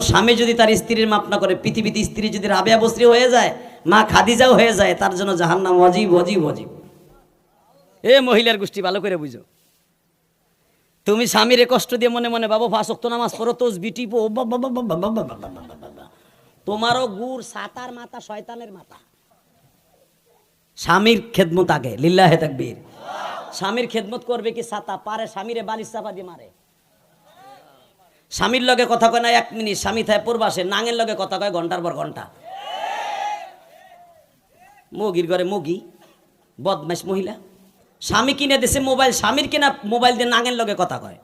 স্বামী যদি তার স্ত্রীর মাপ না করে, পৃথিবীতে স্ত্রী যদি রাবেয়া বসরি হয়ে যায়, মা খাদিজাও হয়ে যায়, তার জন্য জাহান্নাম ওয়াজিব ওয়াজিব ওয়াজিব। এ মহিলার গোষ্ঠী ভালো করে বুঝো। তুমি স্বামীরে কষ্ট দিয়ে মনে মনে বাবা 5 ওয়াক্ত নামাজ পড়ো, তসবিহ টিপো, তোমারও গুড় সাতার মাথা শয়তানের মাথা। স্বামীর খেদমত আগে, লিল্লাহে তাকবীর। স্বামীর খেদমত করবে কি ছাতা পারে, স্বামীরে বালিশ চাপা দিয়ে মারে। স্বামীর লগে কথা কয় না 1 মিনিট, স্বামী থাকে পূর্বাসে, নাঙের লগে কথা কয় ঘন্টার পর ঘন্টা। মগির ঘরে মগি, বদমাইশ মহিলা। স্বামী কিনে দিছে মোবাইল, স্বামীর কিনা মোবাইল দিয়ে নাঙের লগে কথা কয়।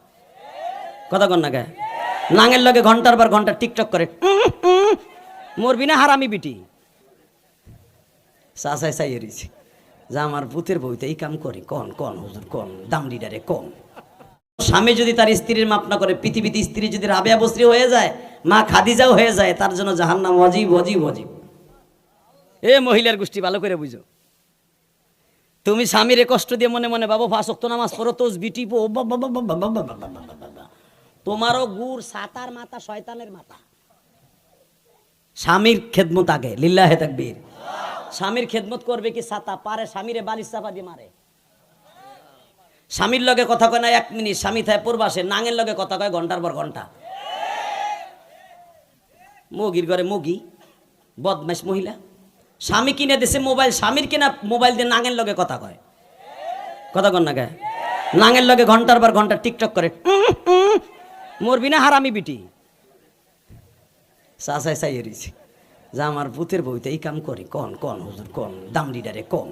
কথা কন না গায়ে, নাঙের লগে ঘন্টার পর ঘন্টা টিকটক করে। মরবি না হারামি বিটি। চাচাই চাই এরিছি যা আমার ভূতের বইতে এই কাম করি। কন কন হুজুর কন, দাম লিডারে কন। স্বামী যদি তার স্ত্রীর মাপ না করে, পৃথিবীতে স্ত্রী যদি রাবেয়া বসরি হয়ে যায়, মা খাদিজাও হয়ে যায়, তার জন্য জাহান্নাম ওয়াজিব ওয়াজিব ওয়াজিব। এ মহিলার গোষ্ঠী ভালো করে বুঝো। তুমি স্বামীরে কষ্ট দিয়ে মনে মনে বাবা 5 ওয়াক্ত নামাজ পড়ো, তসবিহ টিপো, তোমারও গুড় সাতার মাথা শয়তানের মাথা। স্বামীর খেদমত আগে, লিল্লাহে তাকবীর। স্বামীর খেদমত করবে কি ছাতা পারে, স্বামীরে বালিশ চাপা দিয়ে মারে। স্বামীর লগে কথা কয় না 1 মিনিট, স্বামী থাকে পূর্বাসে, নাঙের লগে কথা কয় ঘন্টার পর ঘন্টা। মগির ঘরে মগি, বদমাইশ মহিলা। স্বামী কিনে দিছে মোবাইল, স্বামীর কিনা মোবাইল দিয়ে নাঙের লগে কথা কয়। কথা কন না গায়ে, নাঙের লগে ঘন্টার পর ঘন্টা টিকটক করে। মরবি না হারামি বিটি। চাচাই চাই এরিছি যা আমার ভূতের বইতে এই কাম করি। কন কন হুজুর কন, দাম লিডারে কন।